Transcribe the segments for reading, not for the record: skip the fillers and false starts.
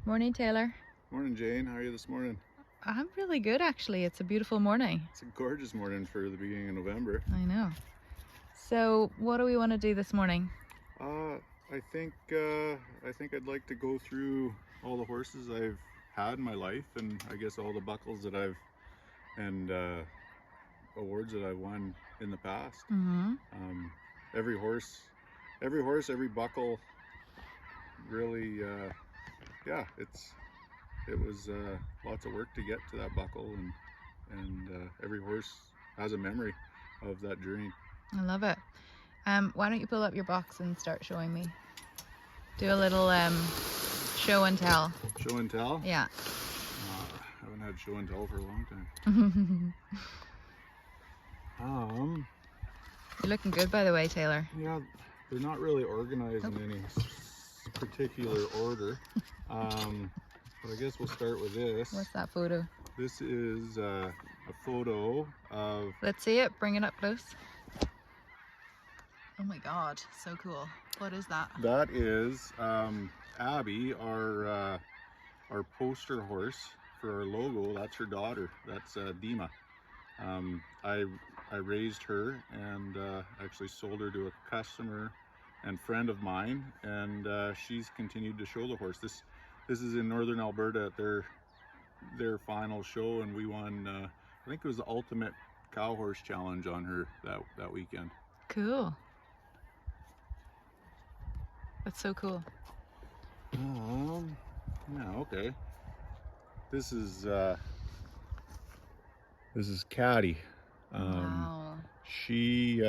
Morning, Taylor. Morning, Jane. How are you this morning? I'm really good, actually. It's a beautiful morning. It's a gorgeous morning for the beginning of November. I know. So, what do we want to do this morning? I think I'd like to go through all the horses I've had in my life, and I guess all the buckles that I've and awards that I've won in the past. Mm-hmm. Every horse, every buckle. Really, yeah, it was lots of work to get to that buckle, and every horse has a memory of that journey. I love it. Why don't you pull up your box and start showing me? Do a little show and tell. Show and tell? Yeah. I haven't had show and tell for a long time. You're looking good, by the way, Taylor. Yeah, they're not really organized in any particular order. But I guess we'll start with this. What's that photo? This is a photo of... Let's see it. Bring it up close. Oh my God, so cool. What is that? That is Abby, our poster horse for our logo. That's her daughter. That's Dima. I raised her and actually sold her to a customer and friend of mine, and she's continued to show the horse. This is in northern Alberta at their final show, and we won. I think it was the Ultimate Cow Horse Challenge on her that weekend. Cool. That's so cool. Yeah, okay. This is Caddy. Wow. She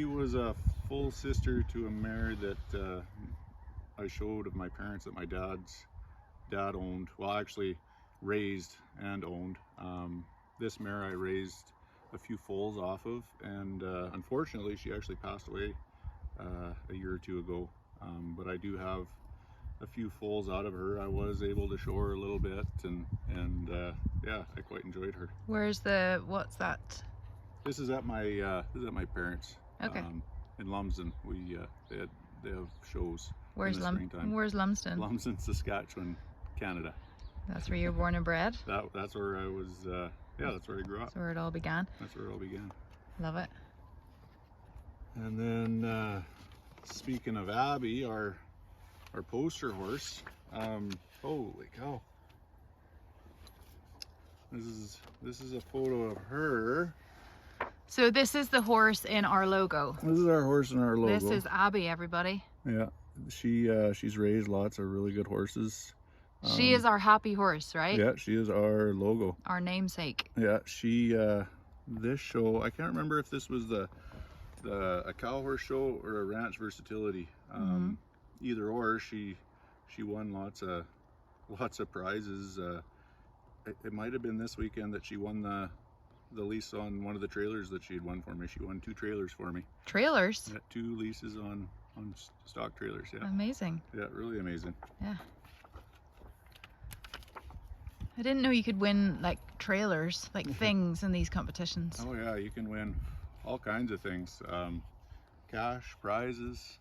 was a full sister to a mare that I showed of my parents that my dad owned. Well, actually raised and owned. This mare I raised a few foals off of, and unfortunately she actually passed away a year or two ago. But I do have a few foals out of her. I was able to show her a little bit, and yeah, I quite enjoyed her. What's that? This is at my parents'. Okay. In Lumsden. They have shows. Where's Lumsden? Lumsden, Saskatchewan, Canada. That's where you were born and bred? That's where I was. Yeah, that's where I grew up. That's where it all began. That's where it all began. Love it. And then speaking of Abby, our poster horse. Holy cow! This is a photo of her. So this is the horse in our logo. This is our horse in our logo. This is Abby, everybody. Yeah, she's raised lots of really good horses. She is our happy horse, right? Yeah, she is our logo. Our namesake. Yeah, she this show, I can't remember if this was a cow horse show or a ranch versatility. Either or, she won lots of prizes. It might have been this weekend that she won the lease on one of the trailers that she had won for me. She won 2 trailers for me. Trailers? Yeah, 2 leases on stock trailers. Yeah. Amazing. Yeah, really amazing. Yeah. I didn't know you could win like trailers, like things in these competitions. Oh yeah, you can win all kinds of things. Cash, prizes.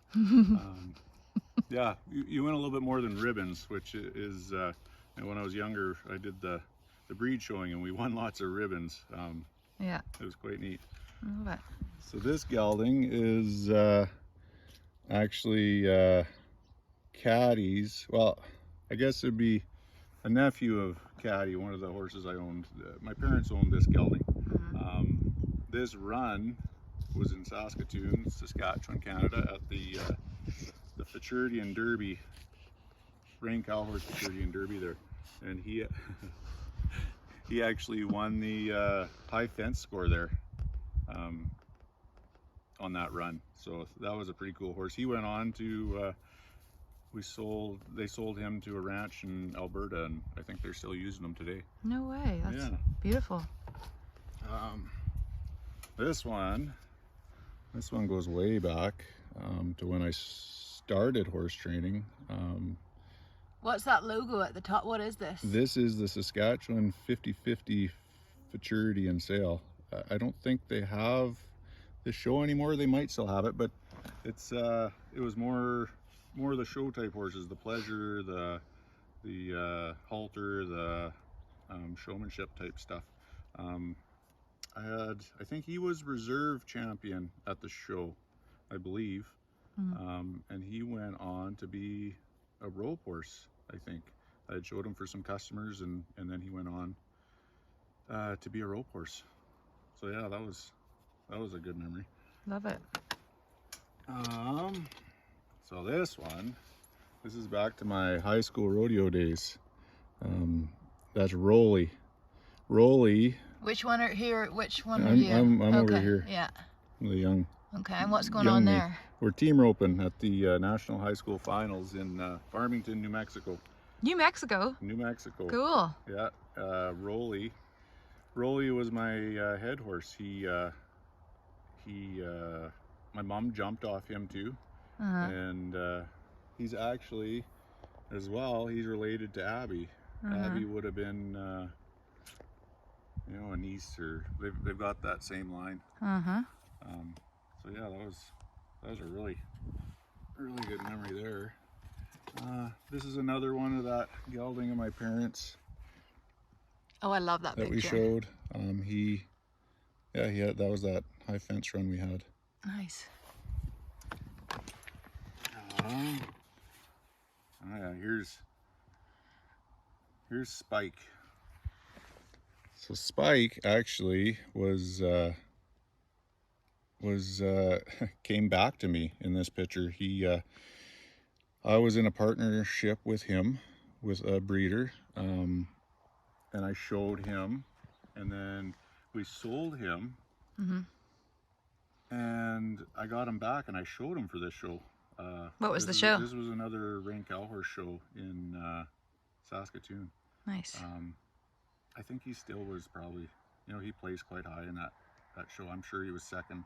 Yeah, you win a little bit more than ribbons, which is, when I was younger, I did the breed showing and we won lots of ribbons. Yeah. It was quite neat. I love it. So this gelding is actually Caddy's. Well, I guess it'd be a nephew of Caddy, one of the horses I owned. My parents owned this gelding. This run was in Saskatoon, Saskatchewan, Canada, at the Futurity and Derby, Rain Cow Horse Futurity and Derby there, and he actually won the high fence score there on that run. So that was a pretty cool horse. He went on to they sold him to a ranch in Alberta, and I think they're still using him today. No way. That's beautiful. This one goes way back to when I started horse training. What's that logo at the top? What is this? This is the Saskatchewan 50/50 Futurity and Sale. I don't think they have the show anymore. They might still have it, but it was more more of the show type horses, the pleasure, the halter, the showmanship type stuff. I think he was reserve champion at the show, I believe. And he went on to be a rope horse, I think. I had showed him for some customers, and then he went on to be a rope horse. So yeah, that was a good memory. Love it. So this is back to my high school rodeo days. That's Rolly. Which one are here? Which one are I'm, you? I'm okay. over here. Yeah. The young. Okay, and what's going young on me. there? We're team roping at the National High School Finals in Farmington, New Mexico. New Mexico? New Mexico. Cool. Yeah. Rolly was my head horse. My mom jumped off him too. And he's actually, as well, he's related to Abby. Abby would have been, a niece, or they've got that same line. So yeah, that was a really good memory there. This is another one of that gelding of my parents. Oh, I love that that picture. we showed. That was that high fence run we had. Nice. Here's Spike. So Spike actually was came back to me in this picture. I was in a partnership with him, with a breeder, and I showed him, and then we sold him, and I got him back, and I showed him for this show. What was the show? This was another rank cow horse show in Saskatoon. Nice. I think he still was probably, he placed quite high in that show. I'm sure he was second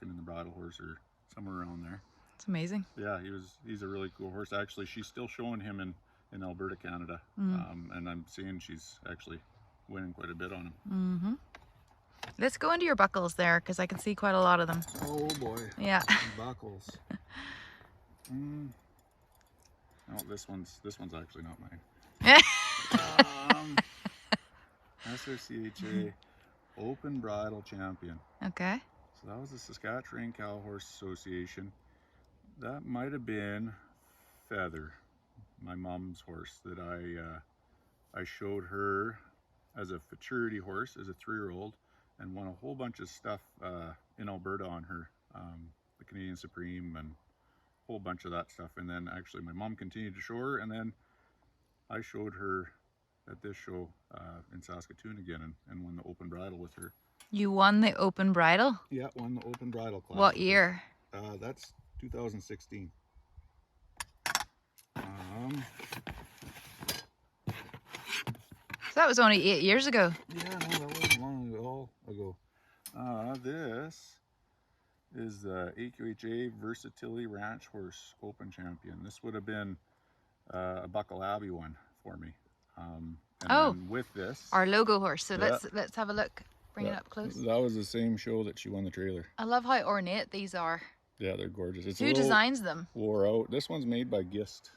in the bridle horse or somewhere around there. It's amazing. Yeah, he's a really cool horse. Actually, she's still showing him in Alberta, Canada. And I'm seeing she's actually winning quite a bit on him. Let's go into your buckles there, because I can see quite a lot of them. Oh boy. Yeah. Buckles. No, this one's actually not mine. SRCHA Open Bridle Champion. Okay. So that was the Saskatchewan Cow Horse Association. That might have been Feather, my mom's horse, that I showed her as a futurity horse, as a 3-year-old, and won a whole bunch of stuff in Alberta on her, the Canadian Supreme and a whole bunch of that stuff. And then actually my mom continued to show her, and then I showed her at this show in Saskatoon again, and won the open bridle with her. You won the open bridle? Yeah, won the open bridle class. What year? That's 2016. So that was only 8 years ago. Yeah, no, that wasn't long at all ago. This is the AQHA Versatility Ranch Horse Open Champion. This would have been a Buckle Abbey one for me. And then with this, our logo horse. So let's have a look. Bring it up close. That was the same show that she won the trailer. I love how ornate these are. Yeah, they're gorgeous. It's Who designs them? Wore out. This one's made by Gist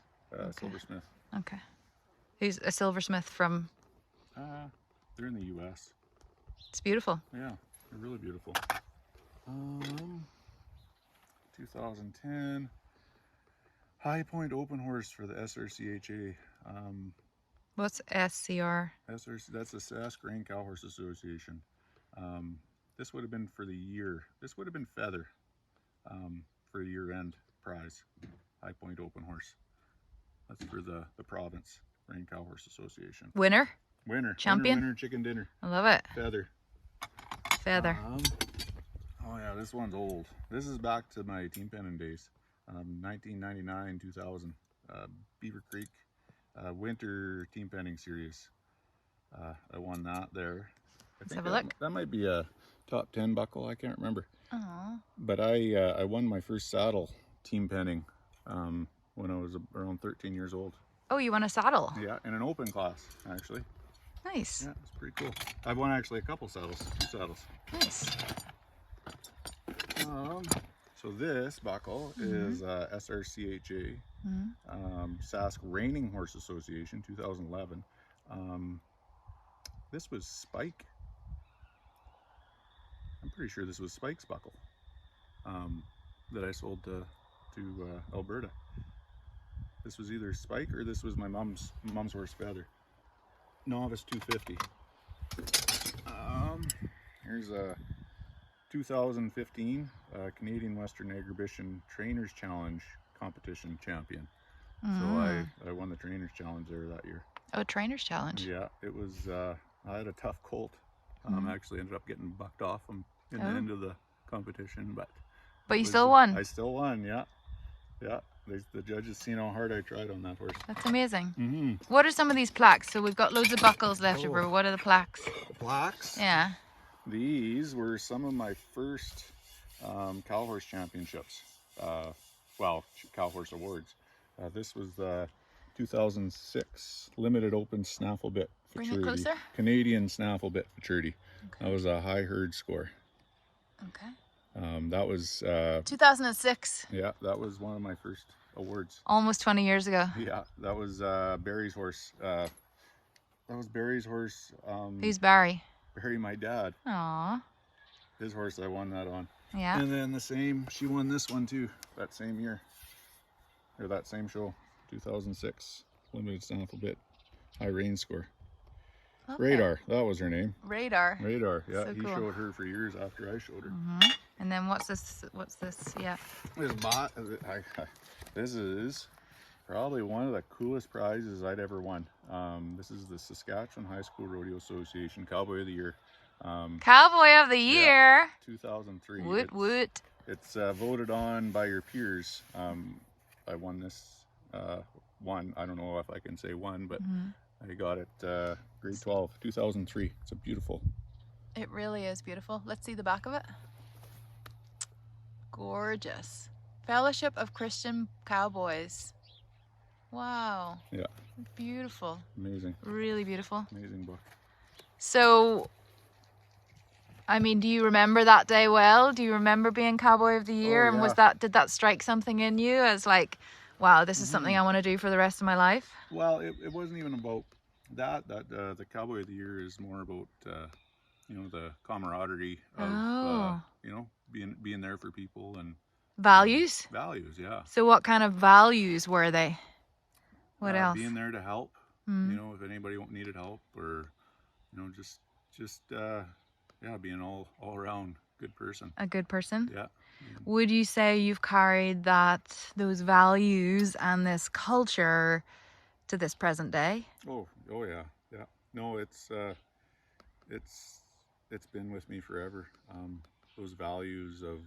Silversmith. Okay. Who's a silversmith from? They're in the U.S. It's beautiful. Yeah, they're really beautiful. 2010 High Point Open Horse for the SRCHA. What's SCR? SRC, that's the Sask Grain Cow Horse Association. This would have been for the year. This would have been Feather for a year-end prize. High Point Open Horse. That's for the province Grain Cow Horse Association. Winner? Champion? Winner, chicken dinner. I love it. Feather. Oh yeah, this one's old. This is back to my team penning days. 1999, 2000. Beaver Creek Winter Team Penning Series. I won that there. Let's have a look. That might be a top 10 buckle. I can't remember. Aww. But I won my first saddle team penning when I was around 13 years old. Oh, you won a saddle? Yeah, in an open class, actually. Nice. Yeah, it's pretty cool. I've won actually a couple saddles, 2 saddles. Nice. So this buckle is SRCHA, Sask Reining Horse Association, 2011. This was Spike. I'm pretty sure this was Spike's buckle that I sold to Alberta. This was either Spike or this was my mom's horse Feather. Novice 250. Here's a 2015 Canadian Western Agribition Trainers Challenge competition champion. So I won the Trainers Challenge there that year. Oh, Trainers Challenge. Yeah, it was, I had a tough colt. I actually ended up getting bucked off him in the end of the competition, but you still won. I still won, yeah. Yeah, the judges seen how hard I tried on that horse. That's amazing. What are some of these plaques? So we've got loads of buckles left over. What are the plaques? Plaques? Yeah. These were some of my first cow horse championships. Well, cow horse awards. This was the 2006 Limited Open Snaffle Bit Futurity. Bring it closer. Canadian Snaffle Bit Futurity. Okay. That was a high herd score. Okay. That was 2006. Yeah, that was one of my first awards. Almost 20 years ago. Yeah, that was Barry's horse. That was Barry's horse. Who's Barry? Barry, my dad. Aww. His horse, I won that on. Yeah. And then she won this one too, that same year. Or that same show, 2006. Limited Snaffle Bit, high range score. Okay. Radar, that was her name. Radar. Radar, yeah. So he cool. showed her for years after I showed her. And then what's this? What's this? Yeah. This is probably one of the coolest prizes I'd ever won. This is the Saskatchewan High School Rodeo Association Cowboy of the Year. Cowboy of the Year. Yeah, 2003. Woot woot. It's voted on by your peers. I won this one. I don't know if I can say one, but I got it grade 12, 2003. It's a beautiful. It really is beautiful. Let's see the back of it. Gorgeous. Fellowship of Christian Cowboys. Wow. Yeah. Beautiful. Amazing. Really beautiful. Amazing book. So, I mean, do you remember that day well? Do you remember being Cowboy of the Year? Oh, yeah. And did that strike something in you as like, wow, this is something I want to do for the rest of my life? Well, it wasn't even about that. The Cowboy of the Year is more about, the camaraderie of, being there for people and values. Values, yeah. So what kind of values were they? What else? Being there to help. If anybody needed help, or being all around good person. A good person. Yeah. Would you say you've carried those values and this culture to this present day? Oh yeah. No, it's been with me forever. Those values of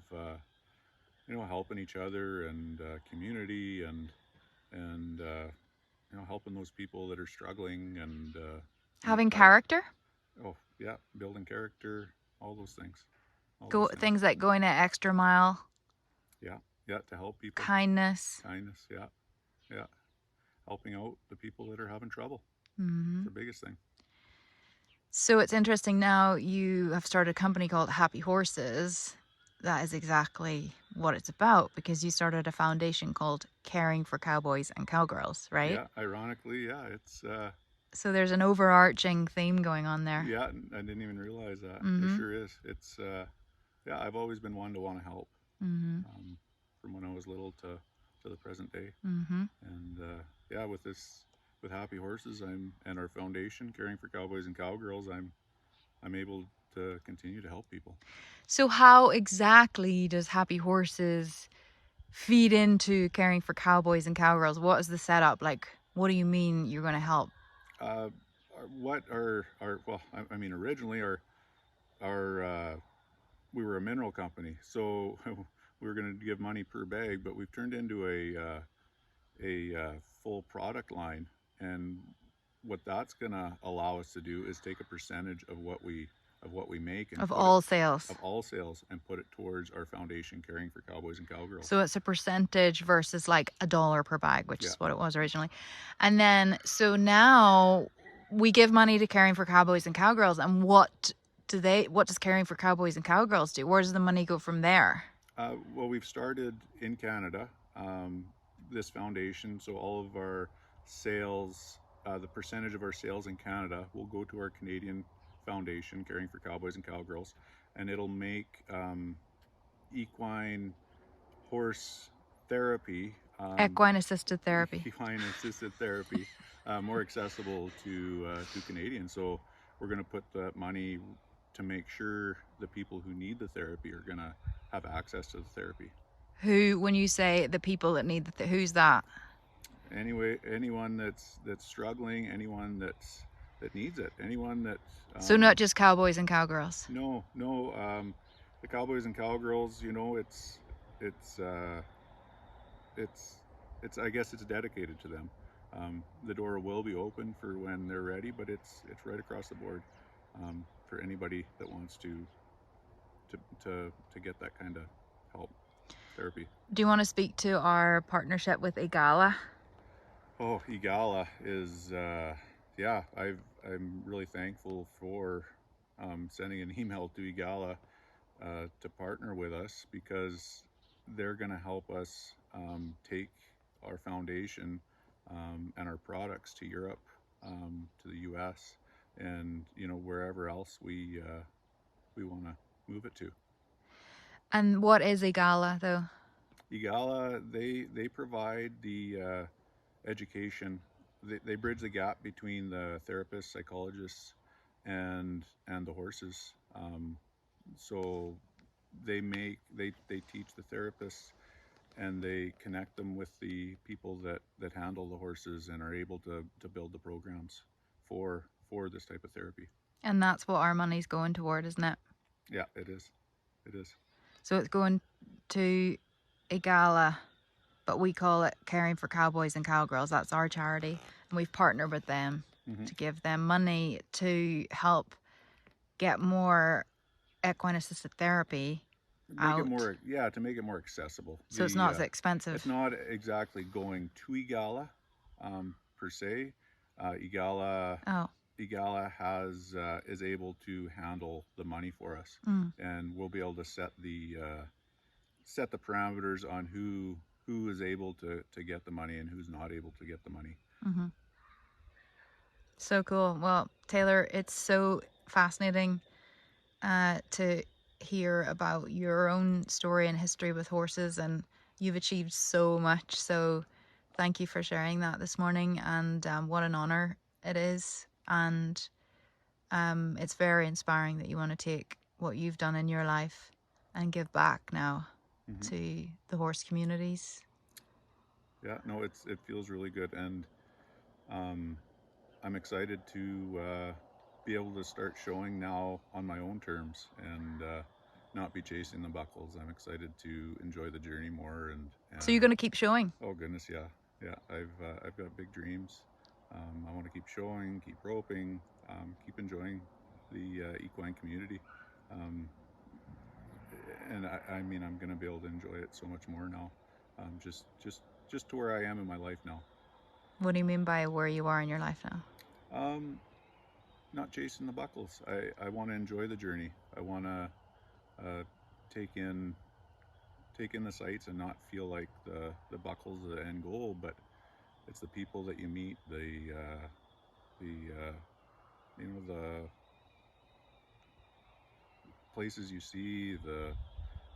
helping each other and community and helping those people that are struggling and having character. Oh yeah, building character, all those things. Things like going an extra mile. Yeah, to help people. Kindness, yeah. Helping out the people that are having trouble. It's the biggest thing. So it's interesting now you have started a company called Happy Horses. That is exactly what it's about, because you started a foundation called Caring for Cowboys and Cowgirls, right? Yeah, ironically, yeah, it's... So there's an overarching theme going on there. Yeah, I didn't even realize that. There sure is. It's, I've always been one to want to help. From when I was little to the present day. And with Happy Horses and our foundation, Caring for Cowboys and Cowgirls, I'm able to continue to help people. So how exactly does Happy Horses feed into Caring for Cowboys and Cowgirls? What is the setup? Like, what do you mean you're going to help? Originally we were a mineral company, so we were going to give money per bag, but we've turned into a full product line, and what that's going to allow us to do is take a percentage of what we make and of all sales and put it towards our foundation, Caring for Cowboys and Cowgirls. So it's a percentage versus like $1 per bag, which is what it was originally. And then so now we give money to Caring for Cowboys and Cowgirls, and what does Caring for Cowboys and Cowgirls do? Where does the money go from there? Well, we've started in Canada, this foundation, so all of our sales, the percentage of our sales in Canada will go to our Canadian foundation, Caring for Cowboys and Cowgirls, and it'll make equine horse therapy, Equine assisted therapy. equine assisted therapy, more accessible to Canadians. So we're going to put that money to make sure the people who need the therapy are going to have access to the therapy. Who, when you say the people that need who's that? Anyway, anyone that's struggling, anyone that needs it, anyone that So not just cowboys and cowgirls. no, the Cowboys and Cowgirls, you know, it's uh, it's I guess it's dedicated to them. The door will be open for when they're ready, but it's right across the board, for anybody that wants to get that kind of help, therapy. Do you want to speak to our partnership with Igala? Oh, Igala is yeah. I'm really thankful for sending an email to Igala to partner with us, because they're going to help us take our foundation and our products to Europe, to the U.S., and you know, wherever else we want to move it to. And what is Igala though? Igala, they provide the education. They bridge the gap between the therapists, psychologists, and the horses. So they teach the therapists, and they connect them with the people that handle the horses and are able to build the programs for this type of therapy. And that's what our money's going toward, isn't it? Yeah, it is. It is. So it's going to Igala, but we call it Caring for Cowboys and Cowgirls. That's our charity, and we've partnered with them to give them money to help get more equine assisted therapy Make it out. more, yeah, to make it more accessible. So it's not so expensive. It's not exactly going to Igala per se. Igala has is able to handle the money for us, and we'll be able to set the parameters on who is able to get the money and who's not able to get the money. So cool. Well, Taylor, it's so fascinating to hear about your own story and history with horses, and you've achieved so much. So thank you for sharing that this morning, and what an honor it is. And it's very inspiring that you want to take what you've done in your life and give back now to the horse communities. Yeah, no, it feels really good, and I'm excited to be able to start showing now on my own terms, and not be chasing the buckles. I'm excited to enjoy the journey more. And So you're going to keep showing? Oh goodness, yeah. I've got big dreams. I want to keep showing, keep roping, keep enjoying the equine community. And I mean, I'm going to be able to enjoy it so much more now. Just to where I am in my life now. What do you mean by where you are in your life now? Not chasing the buckles. I want to enjoy the journey. I want to take in the sights and not feel like the buckles are the end goal, but it's the people that you meet, the places you see,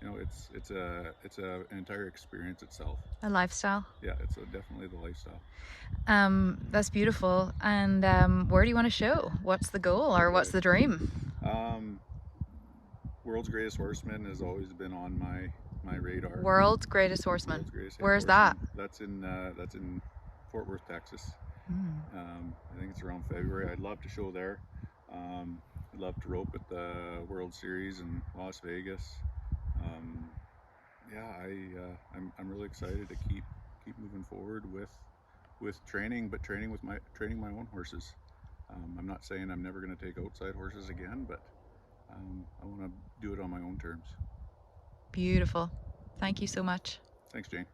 it's an entire experience itself. A lifestyle? Yeah, it's definitely the lifestyle. That's beautiful. And where do you want to show? What's the goal, or what's the dream? World's Greatest Horseman has always been on my radar. World's Greatest Horseman. World's Greatest Where's Horseman. that? That's in Fort Worth, Texas. I think it's around February. I'd love to show there. I'd love to rope at the World Series in Las Vegas. I'm really excited to keep moving forward with training, but training my own horses. I'm not saying I'm never going to take outside horses again, but I want to do it on my own terms. Beautiful. Thank you so much. Thanks, Jane.